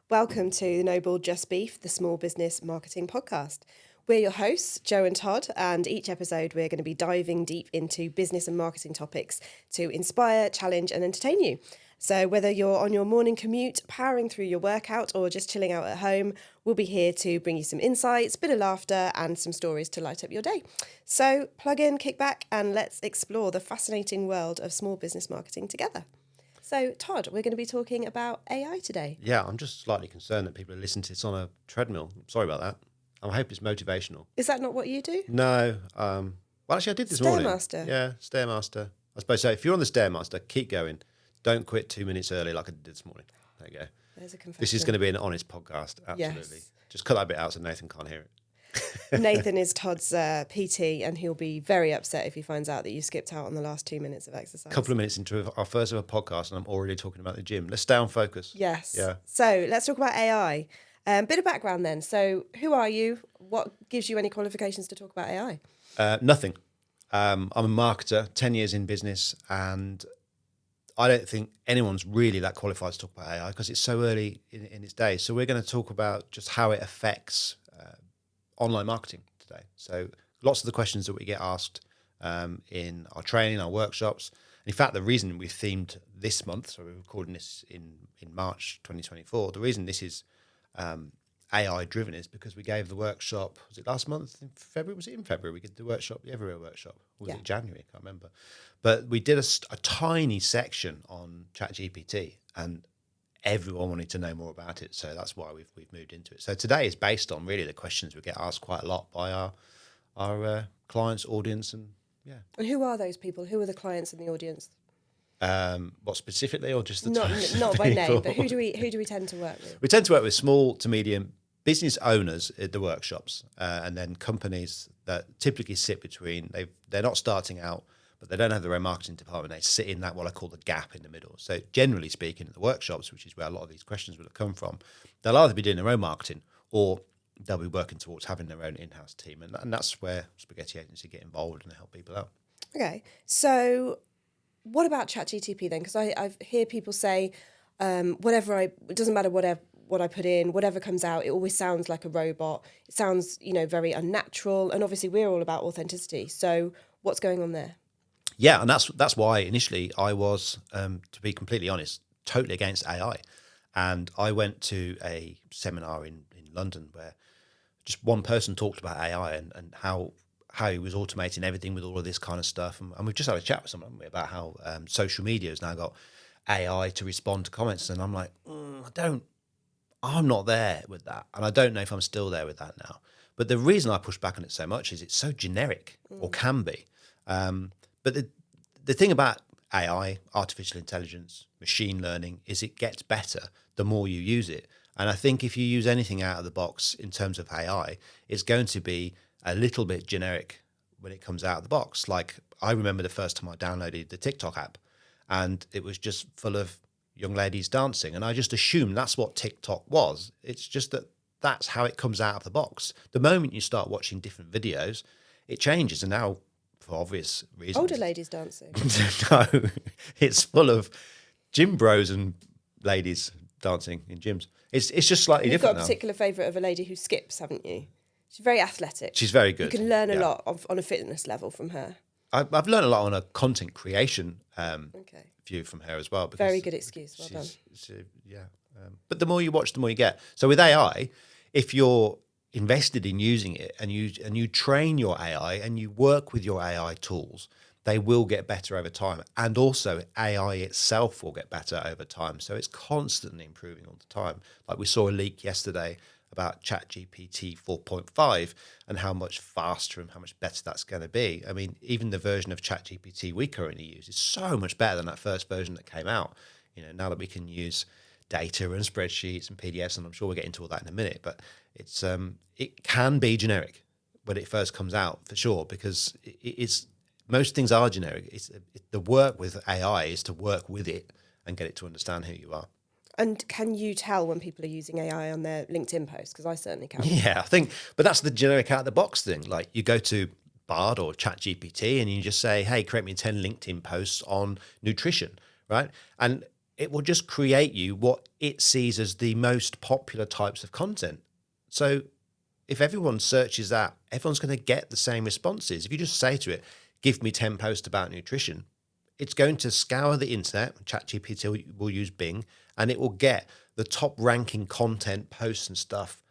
Welcome to the Noble Just Beef, the small business marketing podcast. We're your hosts, Joe and Todd, and each episode we're going to be diving deep into business and marketing topics to inspire, challenge, and entertain you. So whether you're on your morning commute, powering through your workout, or just chilling out at home, we'll be here to bring you some insights, bit of laughter, and some stories to light up your day. So plug in, kick back, and let's explore the fascinating world of small business marketing together. So, Todd, we're going to be talking about AI today. Yeah, I'm just slightly concerned that people are listening to this on a treadmill. Sorry about that. I hope it's motivational. Is that not what you do? No. Well, actually, I did this morning. Stairmaster? Yeah, Stairmaster. I suppose so. If you're on the Stairmaster, keep going. Don't quit 2 minutes early like I did this morning. There you go. There's a confession. This is going to be an honest podcast. Absolutely. Yes. Just cut that bit out so Nathan can't hear it. Nathan is Todd's PT, and he'll be very upset if he finds out that you skipped out on the last 2 minutes of exercise. A couple of minutes into our first ever podcast, and I'm already talking about the gym. Let's stay on focus. Yes. Yeah. So let's talk about AI. Bit of background then. So who are you? What gives you any qualifications to talk about AI? Nothing. I'm a marketer, 10 years in business, and I don't think anyone's really that qualified to talk about AI because it's so early in its day. So we're going to talk about just how it affects online marketing today. So lots of the questions that we get asked in our training, our workshops. In fact, the reason we themed this month, so we're recording this in March 2024, the reason this is AI driven is because we gave the workshop, was it last month in February? Was it in February? We did the workshop, the Everywhere workshop. Or was it January? I can't remember. But we did a tiny section on ChatGPT and everyone wanted to know more about it. So that's why we've moved into it. So today is based on really the questions we get asked quite a lot by our clients, audience, and yeah. And who are those people? Who are the clients in the audience? What specifically, or just the not by name, but who do we tend to work with? We tend to work with small to medium business owners at the workshops, and then companies that typically sit between. They're not starting out, but they don't have their own marketing department. They sit in that what I call the gap in the middle. So generally speaking, at the workshops, which is where a lot of these questions will have come from, they'll either be doing their own marketing or they'll be working towards having their own in-house team, and that's where Spaghetti Agency get involved and help people out. Okay, so what about ChatGPT then? Because I hear people say, it doesn't matter what I put in, whatever comes out, it always sounds like a robot. It sounds, very unnatural. And obviously we're all about authenticity. So what's going on there? Yeah, and that's why initially I was, to be completely honest, totally against AI. And I went to a seminar in London where just one person talked about AI and how he was automating everything with all of this kind of stuff. And we've just had a chat with someone about how social media has now got AI to respond to comments. And I'm like, I'm not there with that. And I don't know if I'm still there with that now. But the reason I push back on it so much is it's so generic, or can be. But the thing about AI, artificial intelligence, machine learning, is it gets better the more you use it. And I think if you use anything out of the box in terms of AI, it's going to be a little bit generic when it comes out of the box. Like I remember the first time I downloaded the TikTok app and it was just full of young ladies dancing. And I just assumed that's what TikTok was. It's just that that's how it comes out of the box. The moment you start watching different videos, it changes. And now, for obvious reasons. Older ladies dancing. No, it's full of gym bros and ladies dancing in gyms. It's just slightly different now. You've got a particular favourite of a lady who skips, haven't you? She's very athletic. She's very good. You can learn a lot on a fitness level from her. I've learned a lot on a content creation view from her as well. Very good excuse. Well done. But the more you watch, the more you get. So with AI, if you're invested in using it and you train your AI and you work with your AI tools, they will get better over time. And also AI itself will get better over time. So it's constantly improving all the time. Like we saw a leak yesterday about ChatGPT 4.5 and how much faster and how much better that's going to be. I mean, even the version of ChatGPT we currently use is so much better than that first version that came out. Now that we can use data and spreadsheets and PDFs, and I'm sure we'll get into all that in a minute, but it's it can be generic when it first comes out for sure, because it's most things are generic. The work with AI is to work with it and get it to understand who you are. And can you tell when people are using AI on their LinkedIn posts? Because I certainly can. Yeah, I think, but that's the generic out of the box thing. Like you go to Bard or ChatGPT and you just say, hey, create me 10 LinkedIn posts on nutrition, right? And it will just create you what it sees as the most popular types of content. So if everyone searches that, everyone's going to get the same responses. If you just say to it, give me 10 posts about nutrition, it's going to scour the internet. ChatGPT will use Bing, and it will get the top ranking content, posts and stuff.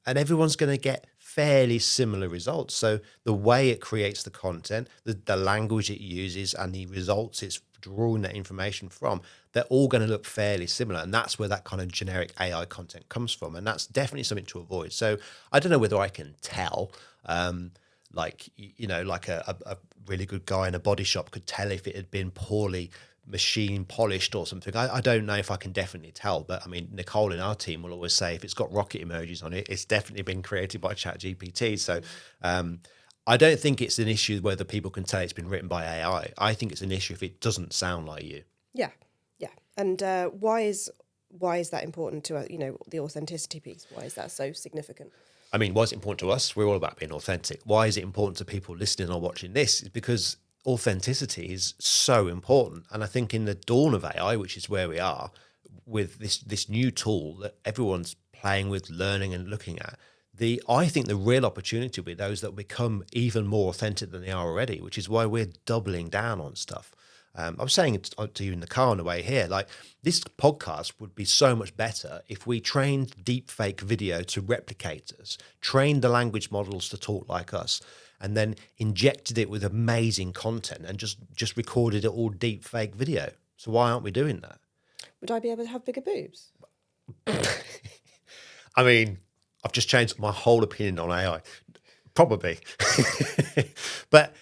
And everyone's going to get fairly similar results. So the way it creates the content, the language it uses, and the results it's drawing that information from, they're all going to look fairly similar. And that's where that kind of generic AI content comes from. And that's definitely something to avoid. So I don't know whether I can tell, like a really good guy in a body shop could tell if it had been poorly machine polished or something. I don't know if I can definitely tell, but I mean, Nicole in our team will always say if it's got rocket emojis on it, it's definitely been created by ChatGPT. So I don't think it's an issue whether people can tell it's been written by AI. I think it's an issue if it doesn't sound like you. Yeah. And why is that important to the authenticity piece? Why is that so significant? I mean, why is it important to us? We're all about being authentic. Why is it important to people listening or watching this? It's because authenticity is so important. And I think in the dawn of AI, which is where we are, with this new tool that everyone's playing with, learning and looking at, I think the real opportunity will be those that become even more authentic than they are already, which is why we're doubling down on stuff. I was saying to you in the car on the way here, like this podcast would be so much better if we trained deepfake video to replicate us, trained the language models to talk like us, and then injected it with amazing content and just recorded it all deepfake video. So why aren't we doing that? Would I be able to have bigger boobs? I mean, I've just changed my whole opinion on AI. Probably. But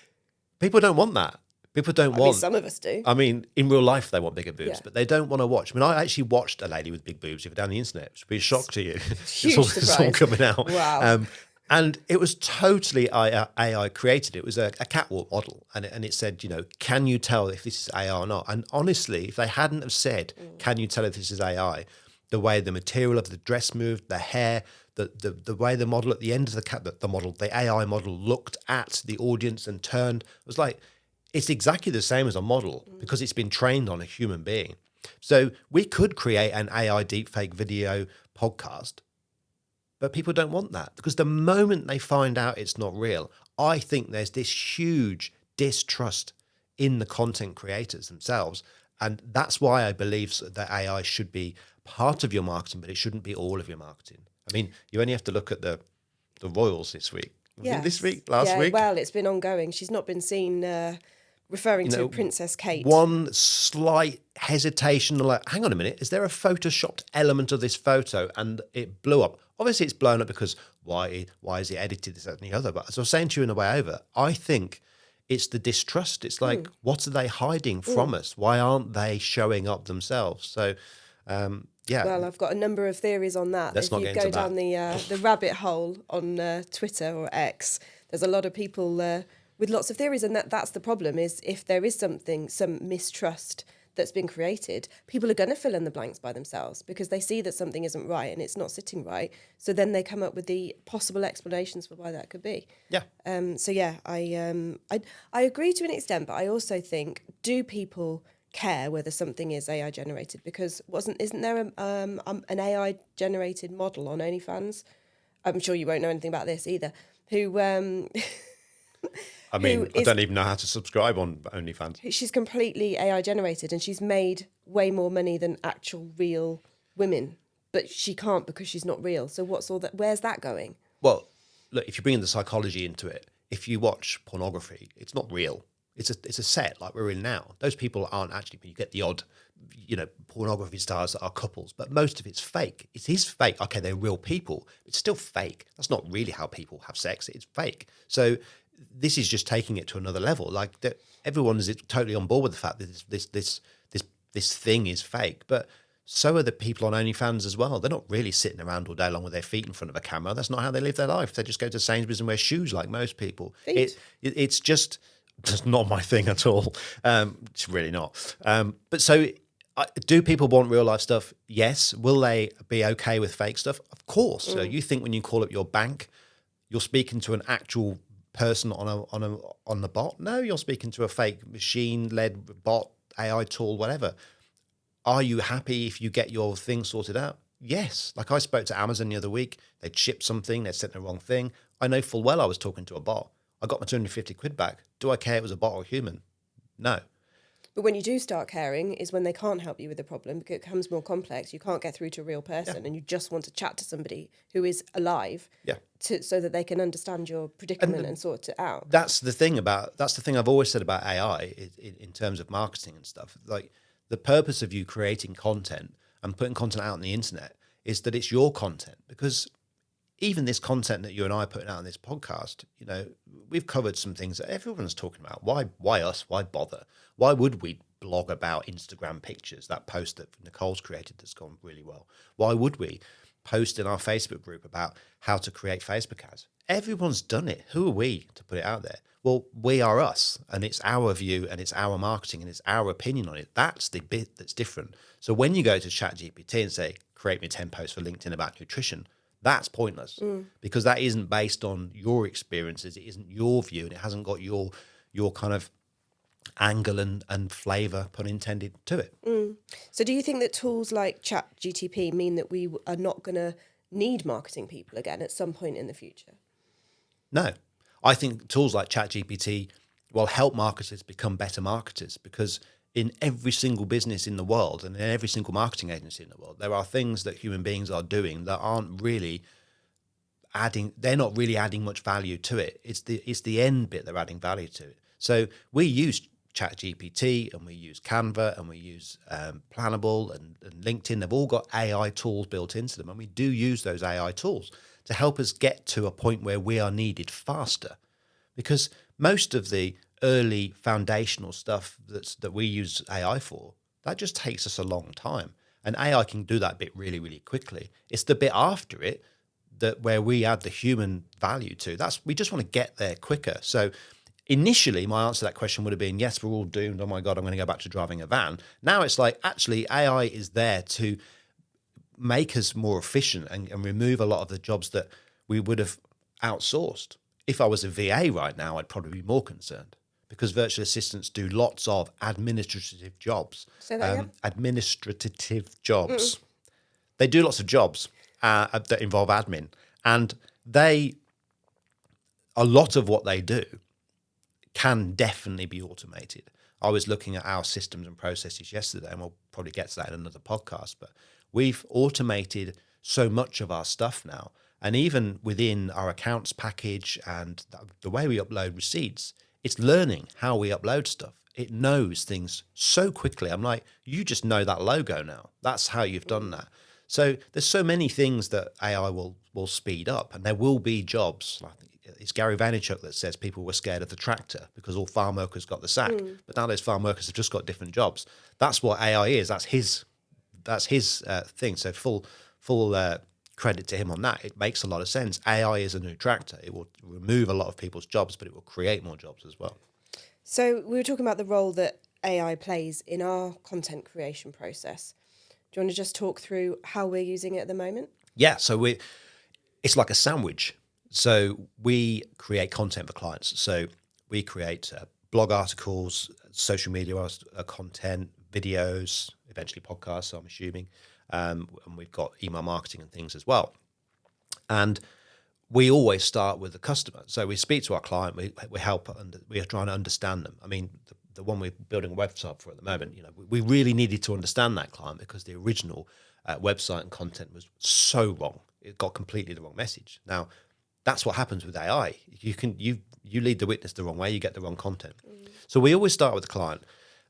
people don't want that. People don't want. Some of us do. I mean, in real life, they want bigger boobs, Yeah. but they don't want to watch. I mean, I actually watched a lady with big boobs the other day on the internet. It should be a shock to you. Huge It's all coming out. Wow. And it was totally AI created. It was a catwalk model. And it said, can you tell if this is AI or not? And honestly, if they hadn't have said, can you tell if this is AI, the way the material of the dress moved, the hair, the way the model at the end of the AI model looked at the audience and turned, it was like, it's exactly the same as a model because it's been trained on a human being. So we could create an AI deepfake video podcast, but people don't want that because the moment they find out it's not real, I think there's this huge distrust in the content creators themselves. And that's why I believe that AI should be part of your marketing, but it shouldn't be all of your marketing. I mean, you only have to look at the royals this week. Yeah. This week? Last week? Well, it's been ongoing. She's not been seen referring to Princess Kate. One slight hesitation, like, hang on a minute, is there a photoshopped element of this photo? And it blew up. Obviously, it's blown up because why is it edited this, that, and the other? But as I was saying to you on the way over, I think it's the distrust. It's like, what are they hiding from us? Why aren't they showing up themselves? So, yeah. Well, I've got a number of theories on that. Let's if not you get go into down the rabbit hole on Twitter or X, there's a lot of people with lots of theories, and that's the problem. Is if there is some mistrust that's been created, people are going to fill in the blanks by themselves because they see that something isn't right and it's not sitting right. So then they come up with the possible explanations for why that could be. Yeah. So yeah, I agree to an extent, but I also think, do people care whether something is AI generated? Because isn't there an AI generated model on OnlyFans? I'm sure you won't know anything about this either. Who I mean, I don't even know how to subscribe on OnlyFans. She's completely AI generated, and she's made way more money than actual real women, but she can't because she's not real. So what's all that? Where's that going? Well, look, if you bring the psychology into it, if you watch pornography, it's not real. It's a set like we're in now. Those people aren't actually. You get the odd, pornography stars that are couples, but most of it's fake. It is fake. Okay, they're real people. It's still fake. That's not really how people have sex. It's fake. So this is just taking it to another level. Like everyone is totally on board with the fact that this thing is fake, but so are the people on OnlyFans as well. They're not really sitting around all day long with their feet in front of a camera. That's not how they live their life. They just go to Sainsbury's and wear shoes like most people. It's just not my thing at all. It's really not. But so do people want real life stuff? Yes. Will they be okay with fake stuff? Of course. So you think when you call up your bank, you're speaking to an actual person on the bot? No, you're speaking to a fake machine-led bot, AI tool, whatever. Are you happy if you get your thing sorted out? Yes. Like I spoke to Amazon the other week. They'd shipped something. They'd sent the wrong thing. I know full well I was talking to a bot. I got my 250 quid back. Do I care it was a bot or a human? No. But when you do start caring is when they can't help you with the problem because it becomes more complex. You can't get through to a real person and you just want to chat to somebody who is alive Yeah. so that they can understand your predicament and sort it out. That's the thing I've always said about AI in terms of marketing and stuff. Like the purpose of you creating content and putting content out on the internet is that it's your content, because even this content that you and I are putting out on this podcast, you know, we've covered some things that everyone's talking about. Why us? Why bother? Why would we blog about Instagram pictures, that post that Nicole's created that's gone really well? Why would we post in our Facebook group about how to create Facebook ads? Everyone's done it. Who are we to put it out there? Well, we are us, and it's our view and it's our marketing and it's our opinion on it. That's the bit that's different. So when you go to ChatGPT and say, create me 10 posts for LinkedIn about nutrition, that's pointless because that isn't based on your experiences. It isn't your view and it hasn't got your kind of angle and flavour, pun intended, to it. So do you think that tools like ChatGPT mean that we are not going to need marketing people again at some point in the future? No. I think tools like ChatGPT will help marketers become better marketers, because in every single business in the world and in every single marketing agency in the world, there are things that human beings are doing that aren't really they're not really adding much value to it. It's the end bit they're adding value to it. So we use ChatGPT and we use Canva and we use Planable and LinkedIn. They've all got AI tools built into them, and we do use those AI tools to help us get to a point where we are needed faster, because most of the early foundational stuff that we use AI for, that just takes us a long time, and AI can do that bit really, really quickly. It's the bit after it that where we add the human value to. We just want to get there quicker. So initially my answer to that question would have been, yes, we're all doomed. Oh my God, I'm going to go back to driving a van. Now it's like, actually AI is there to make us more efficient and remove a lot of the jobs that we would have outsourced. If I was a VA right now, I'd probably be more concerned, because virtual assistants do lots of administrative jobs. Say that again? Administrative jobs. They do lots of jobs that involve admin, and a lot of what they do can definitely be automated. I was looking at our systems and processes yesterday, and we'll probably get to that in another podcast, but we've automated so much of our stuff now. And even within our accounts package and the way we upload receipts, it's learning how we upload stuff. It knows things so quickly. I'm like, you just know that logo now. That's how you've done that. So there's so many things that AI will speed up, and there will be jobs. Like it's Gary Vaynerchuk that says people were scared of the tractor because all farm workers got the sack. But now those farm workers have just got different jobs. That's what AI is. That's his thing. So full credit to him on that. It makes a lot of sense. AI is a new tractor. It will remove a lot of people's jobs, but it will create more jobs as well. So we were talking about the role that AI plays in our content creation process. Do you want to just talk through how we're using it at the moment? Yeah, so it's like a sandwich. So we create content for clients. So we create blog articles, social media content, videos, eventually podcasts, I'm assuming. And we've got email marketing and things as well. And we always start with the customer. So we speak to our client, we help, and we are trying to understand them. I mean, the one we're building a website for at the moment, we really needed to understand that client because the original website and content was so wrong. It got completely the wrong message. Now, that's what happens with AI. You lead the witness the wrong way, you get the wrong content. So we always start with the client,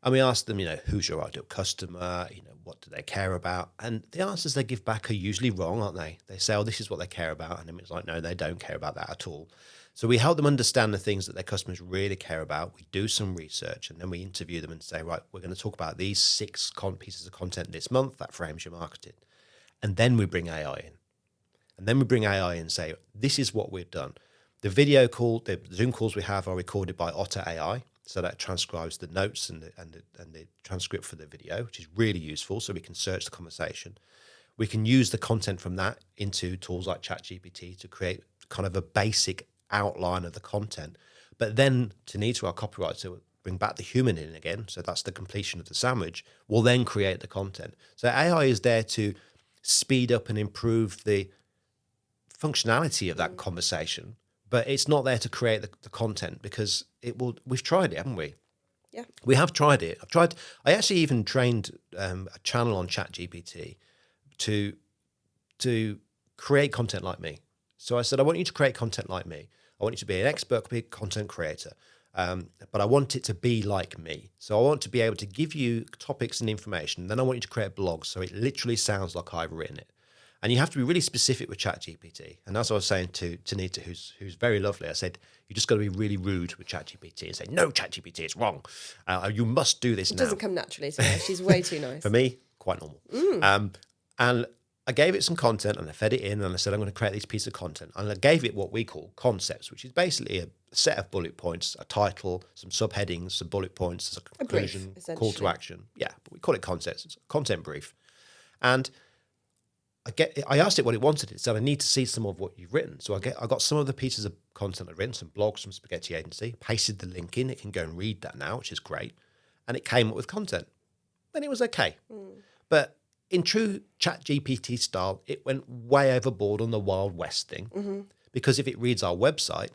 and we ask them, who's your ideal customer? What do they care about? And the answers they give back are usually wrong, aren't they? They say, oh, this is what they care about. And then it's like, no, they don't care about that at all. So we help them understand the things that their customers really care about. We do some research, and then we interview them and say, right, we're going to talk about these 6 pieces of content this month. That frames your marketing. And then we bring AI in. And then we bring AI in and say, this is what we've done. The video call, the Zoom calls we have are recorded by Otter AI. So that transcribes the notes and the transcript for the video, which is really useful. So we can search the conversation. We can use the content from that into tools like ChatGPT to create kind of a basic outline of the content. But then Tanita, our copywriter, bring back the human in again, so that's the completion of the sandwich, will then create the content. So AI is there to speed up and improve the functionality of that conversation, but it's not there to create the content, because it will. We've tried it, haven't we? Yeah. We have tried it. I actually even trained a channel on ChatGPT to create content like me. So I said, I want you to create content like me. I want you to be an expert content creator, but I want it to be like me. So I want to be able to give you topics and information. Then I want you to create blogs so it literally sounds like I've written it. And you have to be really specific with ChatGPT. And as I was saying to Nita, who's very lovely, I said, you just got to be really rude with ChatGPT and say, no, ChatGPT, it's wrong. You must do this now. It doesn't come naturally to her. She's way too nice. For me, quite normal. And I gave it some content and I fed it in and I said, I'm going to create this piece of content. And I gave it what we call concepts, which is basically a set of bullet points, a title, some subheadings, some bullet points, a conclusion, brief, call to action. Yeah, but we call it concepts. It's a content brief. And I asked it what it wanted. It said, I need to see some of what you've written. So I got some of the pieces of content I've written, some blogs from Spaghetti Agency, pasted the link in. It can go and read that now, which is great. And it came up with content. And it was okay. But in true ChatGPT style, it went way overboard on the Wild West thing. Because if it reads our website,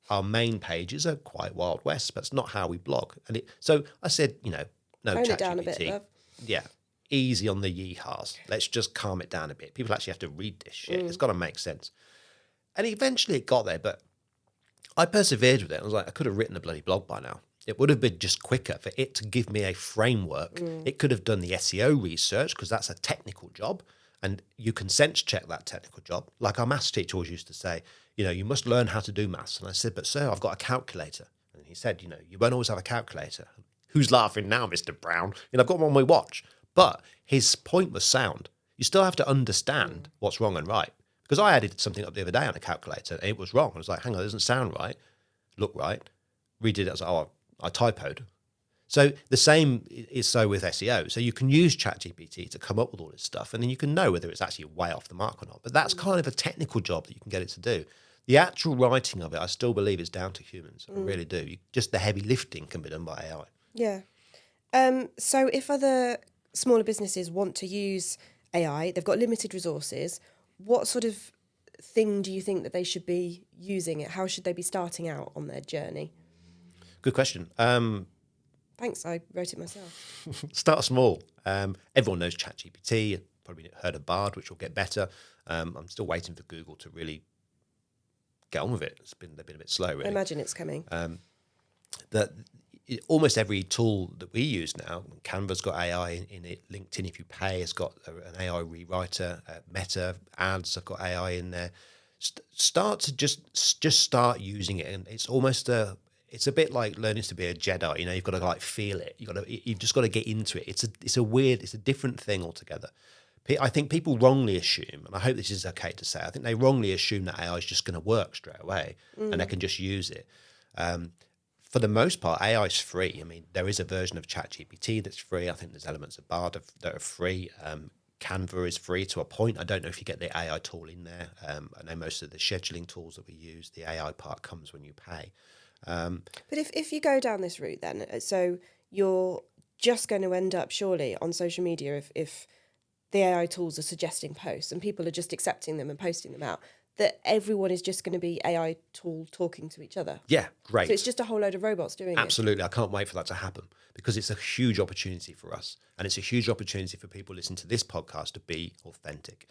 our main pages are quite Wild West, but it's not how we blog. So I said, no, Tone it down a ChatGPT. bit, love. Yeah. Easy on the yeehaws. Let's just calm it down a bit. People actually have to read this shit. It's got to make sense. And eventually it got there, but I persevered with it. I was like, I could have written a bloody blog by now. It would have been just quicker for it to give me a framework. It could have done the SEO research, because that's a technical job, and you can sense check that technical job. Like our maths teacher always used to say, you must learn how to do maths. And I said, but sir, I've got a calculator. And he said, you won't always have a calculator. Who's laughing now, Mr. Brown? I've got one on my watch. But his point was sound. You still have to understand what's wrong and right. Because I added something up the other day on a calculator and it was wrong. I was like, hang on, it doesn't sound right, look right. Redid it. I was like, oh, I typoed. So the same is so with SEO. So you can use ChatGPT to come up with all this stuff, and then you can know whether it's actually way off the mark or not. But that's kind of a technical job that you can get it to do. The actual writing of it, I still believe, is down to humans. I really do. Just the heavy lifting can be done by AI. Yeah. So if other smaller businesses want to use AI, they've got limited resources, what sort of thing do you think that they should be using it? How should they be starting out on their journey? Good question. Thanks, I wrote it myself. Start small. Everyone knows ChatGPT. You've probably heard of Bard, which will get better. I'm still waiting for Google to really get on with it. They've been a bit slow, really. I imagine it's coming. Almost every tool that we use now, Canva's got AI in it, LinkedIn, if you pay, has got an AI rewriter, Meta ads have got AI in there. Start to just start using it, and it's almost it's a bit like learning to be a Jedi. You've got to like feel it. You've just got to get into it. It's a different thing altogether. I think people wrongly assume, and I hope this is okay to say, I think they wrongly assume that AI is just going to work straight away and they can just use it. For the most part, AI is free. I mean, there is a version of ChatGPT that's free. I think there's elements of Bard that are free. Canva is free to a point. I don't know if you get the AI tool in there. I know most of the scheduling tools that we use, the AI part comes when you pay. But if you go down this route then, so you're just going to end up surely on social media if the AI tools are suggesting posts and people are just accepting them and posting them out, that everyone is just going to be AI tool talking to each other. Yeah, great. So it's just a whole load of robots doing it. Absolutely. I can't wait for that to happen because it's a huge opportunity for us. And it's a huge opportunity for people listening to this podcast to be authentic.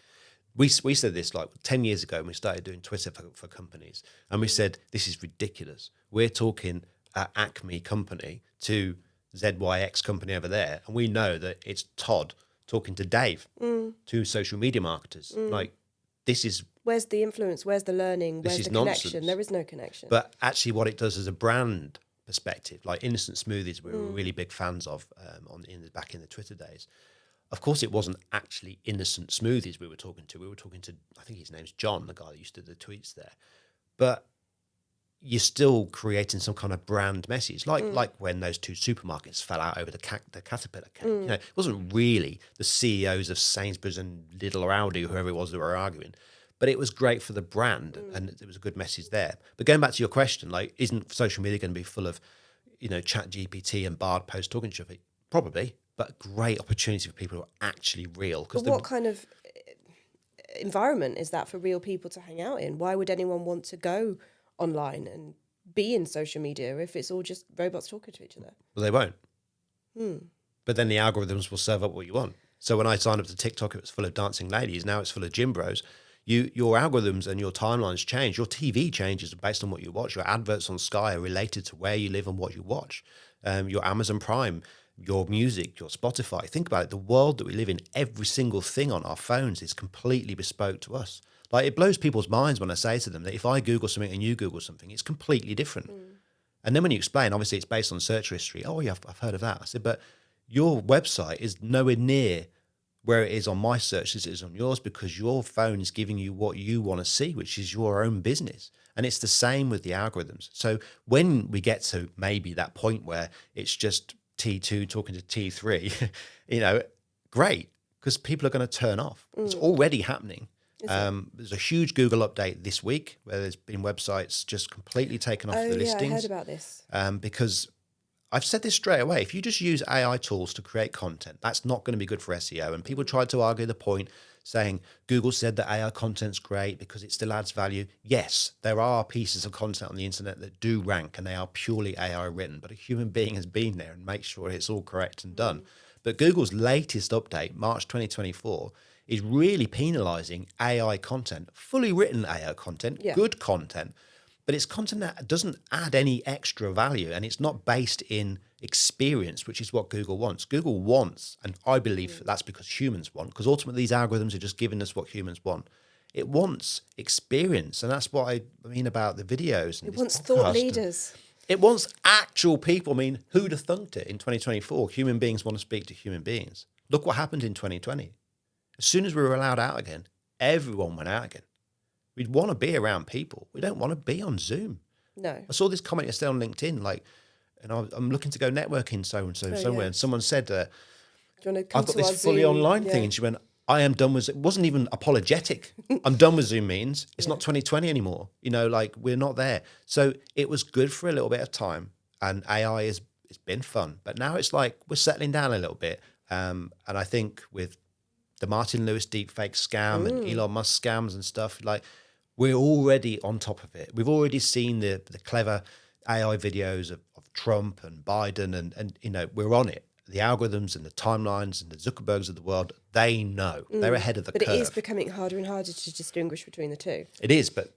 We said this like 10 years ago when we started doing Twitter for companies. And we said, this is ridiculous. We're talking Acme company to ZYX company over there. And we know that it's Todd talking to Dave, two social media marketers. Like, this is... Where's the influence? Where's the learning? Where's the connection? Nonsense. There is no connection. But actually what it does as a brand perspective, like Innocent Smoothies, we were really big fans of back in the Twitter days. Of course, it wasn't actually Innocent Smoothies we were talking to. We were talking to, I think his name's John, the guy that used to do the tweets there. But you're still creating some kind of brand message, like when those two supermarkets fell out over the Caterpillar cake. It wasn't really the CEOs of Sainsbury's and Lidl or Aldi, whoever it was that were arguing. But it was great for the brand, and it was a good message there. But going back to your question, like, isn't social media going to be full of, Chat GPT and Bard post talking to you? Probably, but a great opportunity for people who are actually real. But what kind of environment is that for real people to hang out in? Why would anyone want to go online and be in social media if it's all just robots talking to each other? Well, they won't. But then the algorithms will serve up what you want. So when I signed up to TikTok, it was full of dancing ladies. Now it's full of gym bros. Your algorithms and your timelines change. Your TV changes based on what you watch. Your adverts on Sky are related to where you live and what you watch. Your Amazon Prime, your music, your Spotify. Think about it. The world that we live in, every single thing on our phones is completely bespoke to us. Like, it blows people's minds when I say to them that if I Google something and you Google something, it's completely different. And then when you explain, obviously it's based on search history. Oh, yeah, I've heard of that. I said, but your website is nowhere near where it is on my search as it is on yours, because your phone is giving you what you want to see, which is your own business. And it's the same with the algorithms. So when we get to maybe that point where it's just T2 talking to T3, great, because people are going to turn off. It's already happening. There's a huge Google update this week where there's been websites just completely taken off the listings. I heard about this. Because I've said this straight away. If you just use AI tools to create content, that's not going to be good for SEO. And people tried to argue the point saying Google said that AI content's great because it still adds value. Yes, there are pieces of content on the internet that do rank and they are purely AI written, but a human being has been there and makes sure it's all correct and done. But Google's latest update, March 2024, is really penalizing AI content, fully written AI content, good content, but it's content that doesn't add any extra value and it's not based in experience, which is what Google wants. Google wants, and I believe that's because humans want, because ultimately these algorithms are just giving us what humans want. It wants experience, and that's what I mean about the videos. And it wants thought leaders. It wants actual people. I mean, who'd have thunked it in 2024? Human beings want to speak to human beings. Look what happened in 2020. As soon as we were allowed out again, everyone went out again. We'd want to be around people. We don't want to be on Zoom. No. I saw this comment yesterday on LinkedIn, and I'm looking to go networking somewhere, and someone said, Do you want to come I've got to this our fully Zoom? online thing. And she went, I am done with it. Wasn't even apologetic. I'm done with Zoom meetings. It's not 2020 anymore. We're not there. So it was good for a little bit of time, and AI it's been fun. But now it's like we're settling down a little bit. And I think with the Martin Lewis deepfake scam and Elon Musk scams and stuff, we're already on top of it. We've already seen the clever AI videos of Trump and Biden, and we're on it. The algorithms and the timelines and the Zuckerbergs of the world, they know. They're ahead of the curve. But it is becoming harder and harder to distinguish between the two. It is, but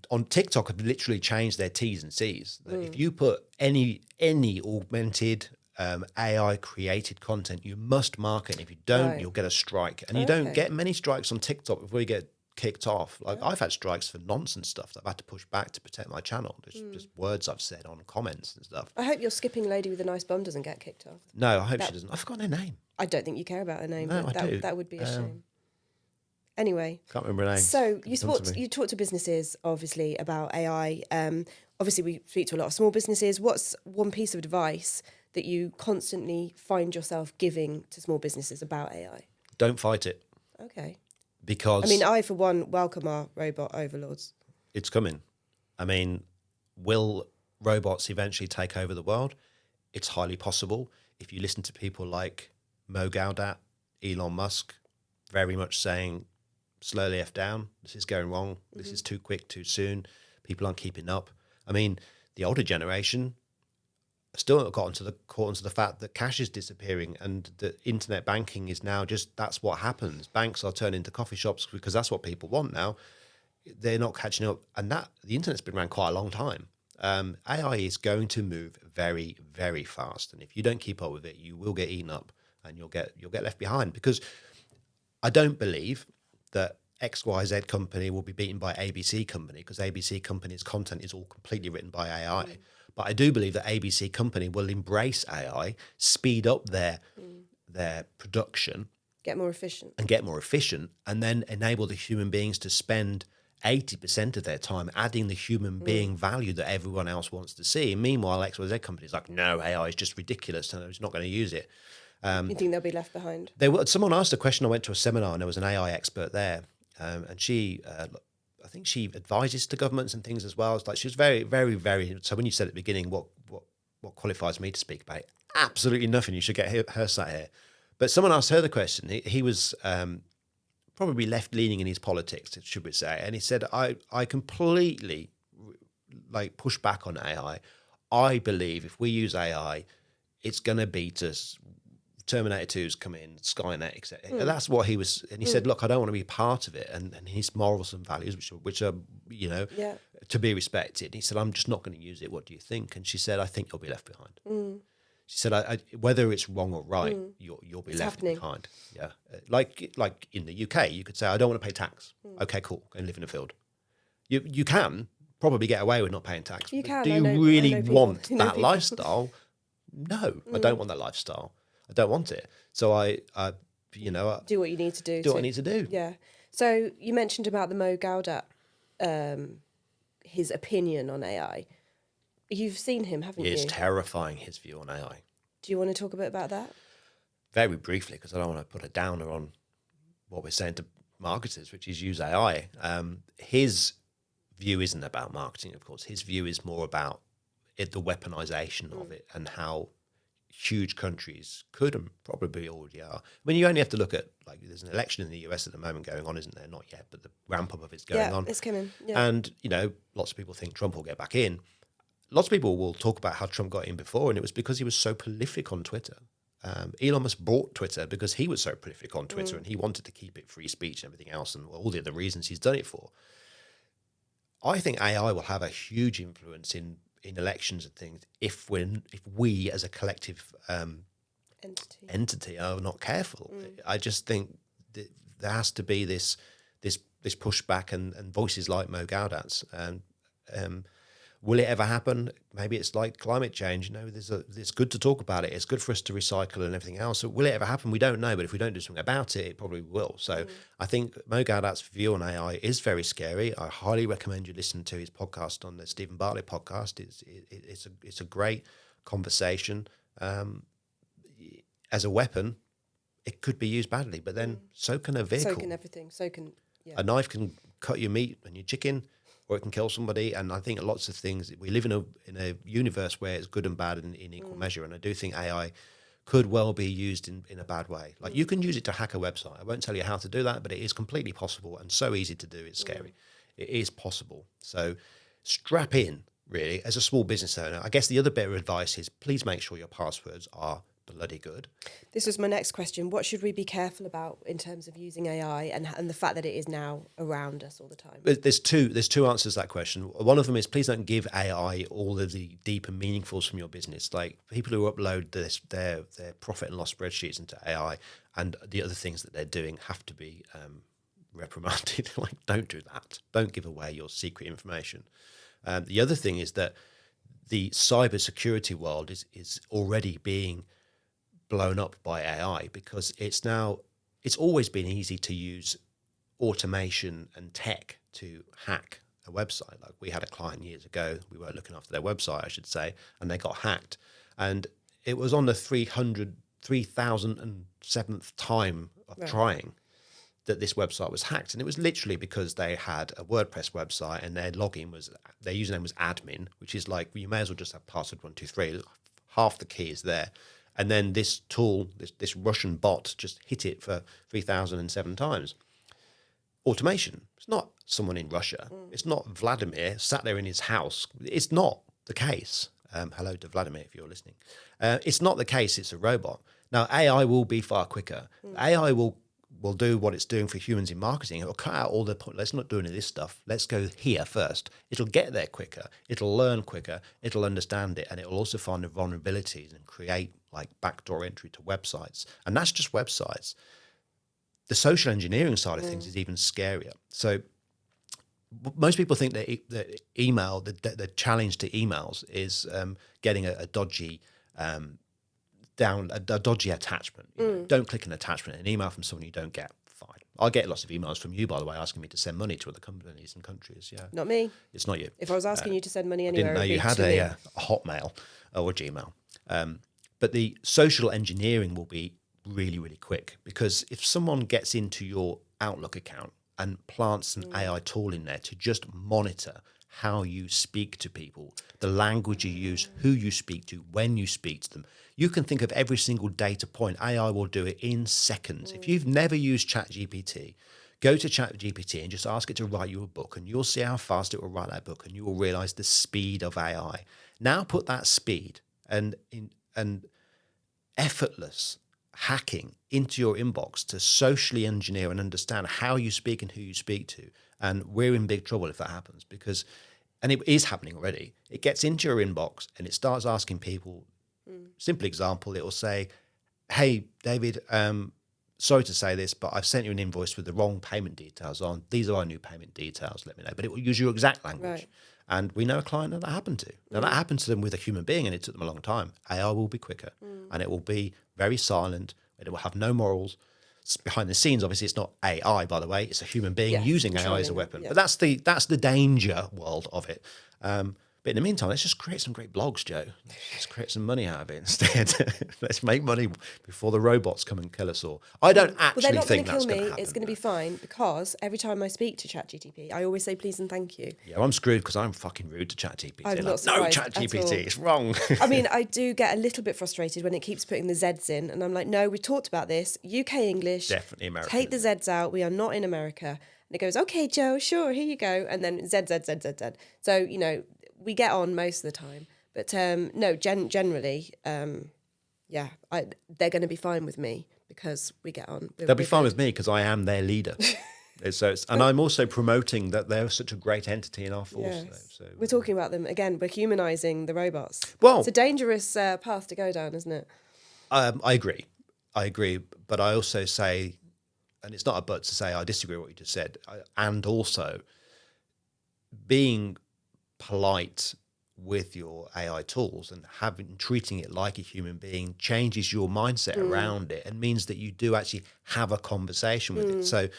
on TikTok have literally changed their T's and C's. If you put any augmented AI created content, you must mark it. If you don't, you'll get a strike. And you don't get many strikes on TikTok before you get kicked off. I've had strikes for nonsense stuff that I've had to push back to protect my channel. Just words I've said on comments and stuff. I hope your skipping lady with a nice bum doesn't get kicked off. No, I hope she doesn't. I've forgotten her name. I don't think you care about her name. No, but I do. That would be a shame. Anyway. Can't remember her name. So you talk to businesses, obviously, about AI. Obviously, we speak to a lot of small businesses. What's one piece of advice that you constantly find yourself giving to small businesses about AI? Don't fight it. Okay. Because I, for one, welcome our robot overlords. It's coming. Will robots eventually take over the world? It's highly possible. If you listen to people like Mo Gaudat, Elon Musk, very much saying, slowly F down, this is going wrong, this is too quick, too soon, people aren't keeping up. The older generation still not caught onto the fact that cash is disappearing and that internet banking is now that's what happens. Banks are turning into coffee shops because that's what people want now. They're not catching up, and the internet's been around quite a long time. AI is going to move very, very fast, and if you don't keep up with it, you will get eaten up and you'll get left behind. Because I don't believe that XYZ company will be beaten by ABC company, because ABC company's content is all completely written by AI. But I do believe that ABC company will embrace AI, speed up their production, get more efficient, and then enable the human beings to spend 80% of their time adding the human being value that everyone else wants to see. And meanwhile, XYZ company is like, no, AI is just ridiculous, and it's not going to use it. You think they'll be left behind? Someone asked a question. I went to a seminar and there was an AI expert there, and she. I think she advises to governments and things as well. It's like she was very, very, very. So when you said at the beginning, what what qualifies me to speak about it. Absolutely nothing. You should get her sat here. But someone asked her the question. He was probably left-leaning in his politics, should we say. And he said, I completely push back on AI. I believe if we use AI, it's going to beat us. Terminator 2's come in, Skynet, etc. And that's what he was. And he said, look, I don't want to be part of it. And his morals and values, which are to be respected. And he said, I'm just not going to use it. What do you think? And she said, I think you'll be left behind. She said, whether it's wrong or right, you'll be left behind. Yeah, like in the UK, you could say, I don't want to pay tax. Okay, cool, go and live in a field. You can probably get away with not paying tax. You can. Do you really want that lifestyle? No, I don't want that lifestyle. I don't want it. So I do what you need to do. Do what I need to do. Yeah. So you mentioned about the Mo Gaudat, his opinion on AI. You've seen him, haven't you? It's terrifying, his view on AI. Do you want to talk a bit about that? Very briefly, because I don't want to put a downer on what we're saying to marketers, which is use AI. His view isn't about marketing, of course. His view is more about the weaponization of it and how huge countries could and probably already are. I mean, you only have to look at, there's an election in the US at the moment going on, isn't there? Not yet, but the ramp up of it's going on. Yeah, it's coming. Yeah. And, lots of people think Trump will get back in. Lots of people will talk about how Trump got in before, and it was because he was so prolific on Twitter. Elon Musk bought Twitter because he was so prolific on Twitter and he wanted to keep it free speech and everything else and all the other reasons he's done it for. I think AI will have a huge influence in elections and things if we as a collective entity are not careful. I just think that there has to be this pushback and voices like Mo Gaudat's. Will it ever happen? Maybe it's like climate change. It's good to talk about it. It's good for us to recycle and everything else. So will it ever happen? We don't know. But if we don't do something about it, it probably will. So I think Mo Gaudat's view on AI is very scary. I highly recommend you listen to his podcast on the Stephen Bartlett podcast. It's a great conversation. As a weapon, it could be used badly, but then so can a vehicle. So can everything. A knife can cut your meat and your chicken, or it can kill somebody. And I think lots of things, we live in a universe where it's good and bad in equal measure. And I do think AI could well be used in a bad way. You can use it to hack a website. I won't tell you how to do that, but it is completely possible and so easy to do. It's scary. It is possible. So strap in, really, as a small business owner. I guess the other bit of advice is please make sure your passwords are bloody good. This was my next question. What should we be careful about in terms of using AI and the fact that it is now around us all the time? There's two answers to that question. One of them is please don't give AI all of the deep and meaningfuls from your business. Like people who upload their profit and loss spreadsheets into AI and the other things that they're doing have to be reprimanded. Don't do that. Don't give away your secret information. The other thing is that the cybersecurity world is already being blown up by AI because it's always been easy to use automation and tech to hack a website. We had a client years ago, we weren't looking after their website, I should say, and they got hacked. And it was on the 3,007th time of trying that this website was hacked. And it was literally because they had a WordPress website and their username was admin, which is you may as well just have password 123. Half the key is there. And then this tool, this Russian bot, just hit it for 3,007 times. Automation. It's not someone in Russia. It's not Vladimir sat there in his house. It's not the case. Hello to Vladimir if you're listening. It's not the case. It's a robot. Now, AI will be far quicker. AI will do what it's doing for humans in marketing. It'll cut out all the point. Let's not do any of this stuff. Let's go here first. It'll get there quicker. It'll learn quicker. It'll understand it. And it'll also find the vulnerabilities and create backdoor entry to websites. And that's just websites. The social engineering side of things is even scarier. So most people think that email, the challenge to emails is getting a dodgy dodgy attachment. Don't click an attachment, an email from someone you don't get. Fine. I get lots of emails from you, by the way, asking me to send money to other companies and countries. Yeah, not me. It's not you. If I was asking you to send money anywhere, I didn't know you had a Hotmail or a Gmail. But the social engineering will be really, really quick because if someone gets into your Outlook account and plants an AI tool in there to just monitor how you speak to people, the language you use, who you speak to, when you speak to them. You can think of every single data point. AI will do it in seconds. If you've never used ChatGPT, go to ChatGPT and just ask it to write you a book, and you'll see how fast it will write that book, and you will realize the speed of AI. Now put that speed and effortless hacking into your inbox to socially engineer and understand how you speak and who you speak to. And we're in big trouble if that happens, because, and it is happening already, it gets into your inbox and it starts asking people, simple example, it will say, hey, David, sorry to say this, but I've sent you an invoice with the wrong payment details on. These are our new payment details, let me know. But it will use your exact language. Right. And we know a client that happened to. Now, that happened to them with a human being, and it took them a long time. AI will be quicker, and it will be very silent. It will have no morals. Behind the scenes, obviously, it's not AI, by the way. It's a human being using AI as a weapon. But that's the danger world of it. But in the meantime, let's just create some great blogs, Joe. Let's create some money out of it instead. Let's make money before the robots come and kill us all. I don't actually think that's going to happen. It's going to be fine, because every time I speak to ChatGPT, I always say please and thank you. Yeah, I'm screwed because I'm fucking rude to ChatGPT. I'm like, not no, surprised ChatGPT, at all. it's wrong. I mean, I do get a little bit frustrated when it keeps putting the Zs in, and I'm like, no, we talked about this. UK English. Definitely American. Take the Zs out. We are not in America. And it goes, okay, Joe, sure, here you go. And then Z, Z, Z, Z, Z. So, you know, we get on most of the time. But no, generally, they're going to be fine with me because we get on. They'll be fine with me because I am their leader. And I'm also promoting that they're such a great entity in our force. Yes. So We're talking about them again. We're humanising the robots. Well, it's a dangerous path to go down, isn't it? I agree. But I also say, and it's not a but to say, I disagree with what you just said. And also, being polite with your AI tools and treating it like a human being changes your mindset around it and means that you do actually have a conversation with it. So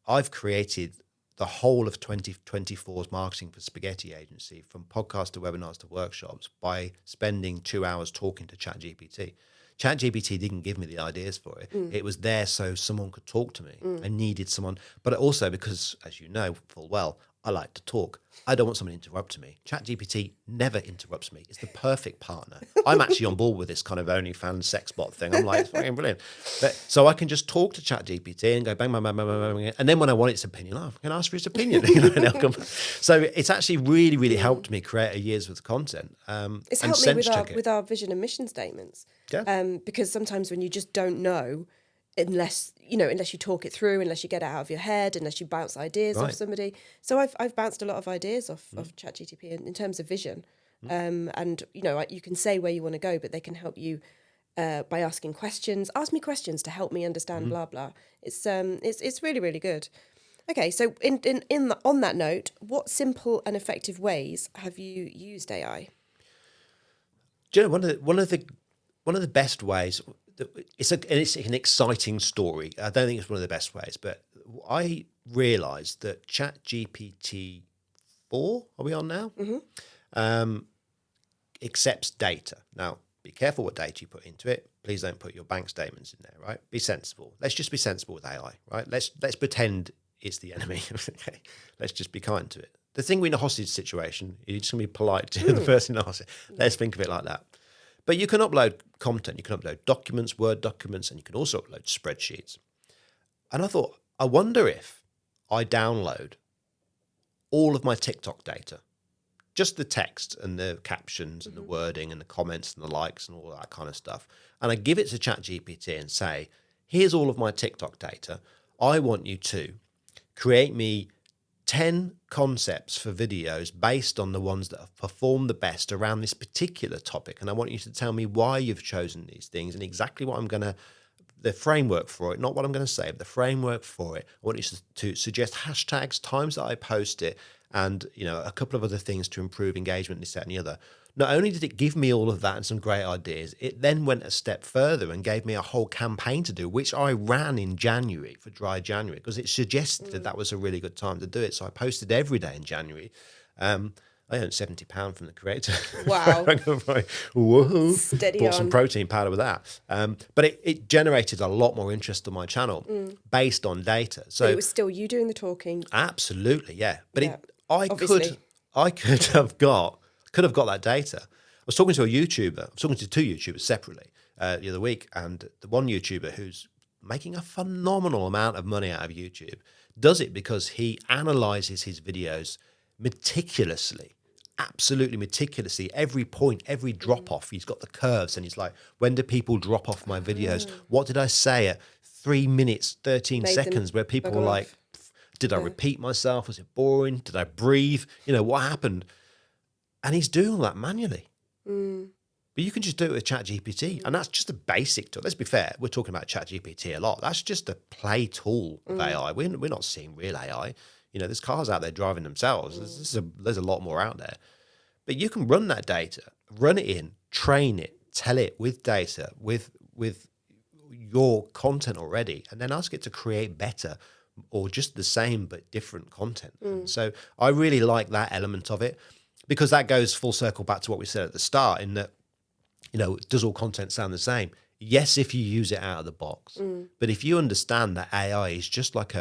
I've created the whole of 2024's marketing for Spaghetti Agency, from podcasts to webinars to workshops, by spending 2 hours talking to ChatGPT. ChatGPT didn't give me the ideas for it. It was there so someone could talk to me. I needed someone, but also because, as you know full well, I like to talk. I don't want someone to interrupt me. ChatGPT never interrupts me. It's the perfect partner. I'm actually on board with this kind of OnlyFans sex bot thing. I'm like, it's fucking brilliant. So I can just talk to ChatGPT and go bang, bang, bang, bang, bang, bang. And then when I want its opinion, I can ask for its opinion. So it's actually really, really helped me create a year's worth of content. It's helped me with our vision and mission statements. Yeah. Because sometimes when you just don't know, unless you talk it through, unless you get it out of your head, unless you bounce ideas off somebody. So I've bounced a lot of ideas off ChatGPT in terms of vision, and you can say where you want to go, but they can help you by asking questions. Ask me questions to help me understand blah blah. It's really, really good. Okay, so on that note, what simple and effective ways have you used AI? Do you know one of the best ways? It's an exciting story. I don't think it's one of the best ways, but I realised that ChatGPT 4, are we on now? Accepts data. Now, be careful what data you put into it. Please don't put your bank statements in there, right? Be sensible. Let's just be sensible with AI, right? Let's pretend it's the enemy. Okay? Let's just be kind to it. The thing in a hostage situation, you're just going to be polite to the person asking. Let's think of it like that. But you can upload content, you can upload documents, Word documents, and you can also upload spreadsheets. And I thought, I wonder if I download all of my TikTok data, just the text and the captions and the wording and the comments and the likes and all that kind of stuff, and I give it to ChatGPT and say, here's all of my TikTok data. I want you to create me 10 concepts for videos based on the ones that have performed the best around this particular topic. And I want you to tell me why you've chosen these things and exactly what the framework for it, not what I'm going to say, but the framework for it. I want you to suggest hashtags, times that I post it, and a couple of other things to improve engagement, this, that, and the other. Not only did it give me all of that and some great ideas, it then went a step further and gave me a whole campaign to do, which I ran in January for Dry January, because it suggested that was a really good time to do it. So I posted every day in January. I earned £70 from the creator. Wow. Whoa. Steady Bought on. some protein powder with that. But it generated a lot more interest on my channel based on data. So But it was still you doing the talking. absolutely, yeah. But Yeah, I obviously. I could have got that data. I was talking to a YouTuber. I was talking to two YouTubers separately the other week, and the one YouTuber who's making a phenomenal amount of money out of YouTube does it because he analyzes his videos meticulously, absolutely meticulously. Every point, every drop off, he's got the curves, and he's like, when do people drop off my videos? What did I say at 3 minutes, 13 Made them seconds where people were bugger like, off. did I repeat myself? Was it boring? Did I breathe? What happened? And he's doing all that manually. But you can just do it with ChatGPT, and that's just a basic tool. Let's be fair, we're talking about ChatGPT a lot. That's just a play tool of AI. We're not seeing real AI. There's cars out there driving themselves. There's a lot more out there. But you can run that data, run it in, train it, tell it with data, with your content already, and then ask it to create better or just the same but different content. And so I really like that element of it, because that goes full circle back to what we said at the start, in that, does all content sound the same? Yes, if you use it out of the box. But if you understand that AI is just like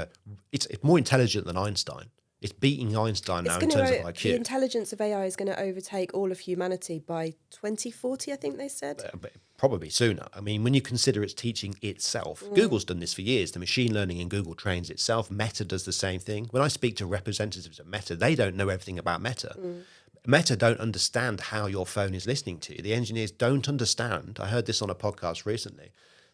it's more intelligent than Einstein. It's beating Einstein now in terms of IQ. The intelligence of AI is going to overtake all of humanity by 2040, I think they said. But probably sooner. I mean, when you consider it's teaching itself, Google's done this for years. The machine learning in Google trains itself. Meta does the same thing. When I speak to representatives of Meta, they don't know everything about Meta. Meta don't understand how your phone is listening to you. The engineers don't understand. I heard this on a podcast recently.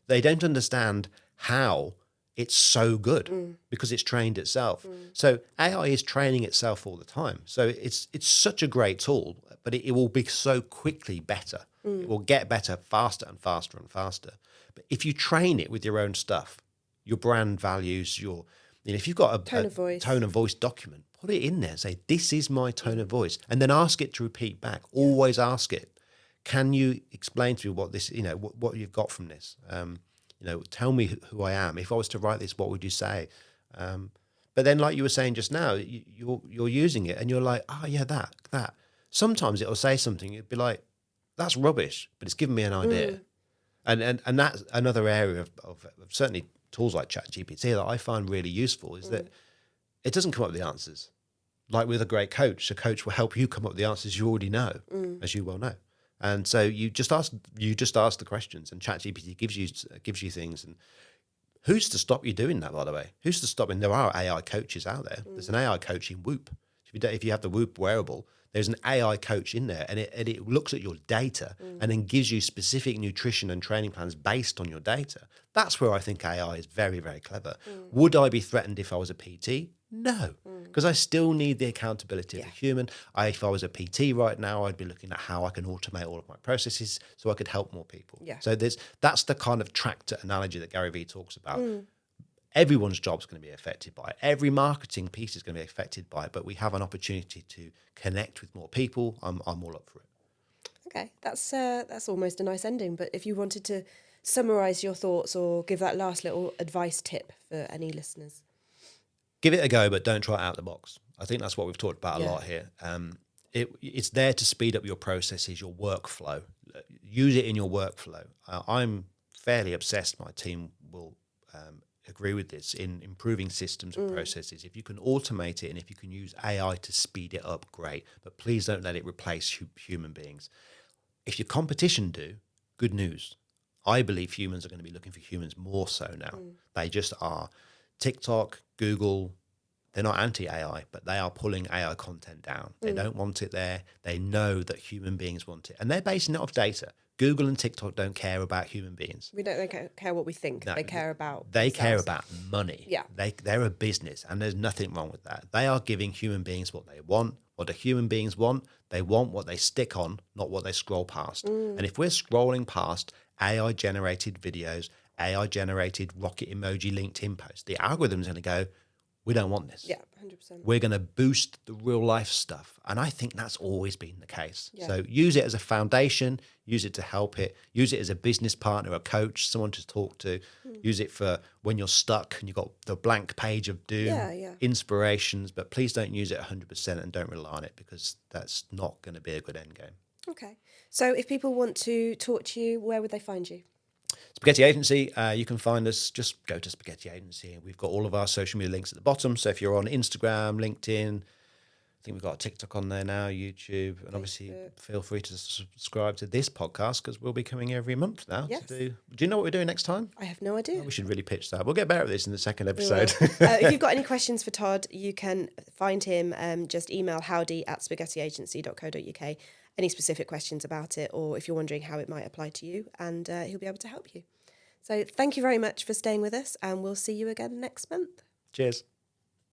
They don't understand how it's so good because it's trained itself. So AI is training itself all the time. So it's such a great tool, but it will be so quickly better. It will get better faster and faster and faster. But if you train it with your own stuff, your brand values, if you've got a tone of voice document, put it in there and say, this is my tone of voice. And then ask it to repeat back. Always ask it, can you explain to me what this, what you've got from this? Tell me who I am. If I was to write this, what would you say? But then, like you were saying just now, you're using it and you're like, yeah, that. Sometimes it'll say something, you'd be like, that's rubbish, but it's given me an idea. And that's another area of certainly tools like ChatGPT that I find really useful, is that it doesn't come up with the answers. Like with a great coach, a coach will help you come up with the answers you already know, as you well know. And so you just ask the questions, and ChatGPT gives you things. And who's to stop you doing that, by the way? Who's to stop? And there are AI coaches out there. There's an AI coach in Whoop. If you have the Whoop wearable, there's an AI coach in there, and it looks at your data and then gives you specific nutrition and training plans based on your data. That's where I think AI is very, very clever. Would I be threatened if I was a PT? No, because I still need the accountability of a human. If I was a PT right now, I'd be looking at how I can automate all of my processes so I could help more people. Yeah. So that's the kind of tractor analogy that Gary Vee talks about. Everyone's job is going to be affected by it. Every marketing piece is going to be affected by it, but we have an opportunity to connect with more people. I'm all up for it. Okay, that's almost a nice ending. But if you wanted to summarise your thoughts or give that last little advice tip for any listeners. Give it a go, but don't try it out the box. I think that's what we've talked about a lot here. It's there to speed up your processes, your workflow. Use it in your workflow. I'm fairly obsessed, my team will agree with this, in improving systems and processes. If you can automate it and if you can use AI to speed it up, great. But please don't let it replace human beings. If your competition do, good news. I believe humans are going to be looking for humans more so now. They just are. TikTok, Google, they're not anti-AI, but they are pulling AI content down. They don't want it there. They know that human beings want it. And they're basing it off data. Google and TikTok don't care about human beings. They don't care what we think. No, they care about They themselves. care about money. Yeah. They're a business, and there's nothing wrong with that. They are giving human beings what they want. What do human beings want? They want what they stick on, not what they scroll past. And if we're scrolling past AI-generated videos, AI-generated rocket emoji LinkedIn posts, the algorithm's going to go, we don't want this. Yeah, 100%. We're going to boost the real life stuff. And I think that's always been the case. Yeah. So use it as a foundation, use it to help it, use it as a business partner, a coach, someone to talk to, use it for when you're stuck and you've got the blank page of doom, inspirations, but please don't use it 100% and don't rely on it, because that's not going to be a good end game. Okay. So if people want to talk to you, where would they find you? Spaghetti Agency, you can find us, just go to Spaghetti Agency. We've got all of our social media links at the bottom. So if you're on Instagram, LinkedIn, I think we've got a TikTok on there now, YouTube, and obviously feel free to subscribe to this podcast because we'll be coming every month now. Yes. Do you know what we're doing next time? I have no idea. Oh, we should really pitch that. We'll get better at this in the second episode. If you've got any questions for Todd, you can find him. Just email howdy@spaghettiagency.co.uk. Any specific questions about it, or if you're wondering how it might apply to you, and he'll be able to help you. So thank you very much for staying with us, and we'll see you again next month. Cheers.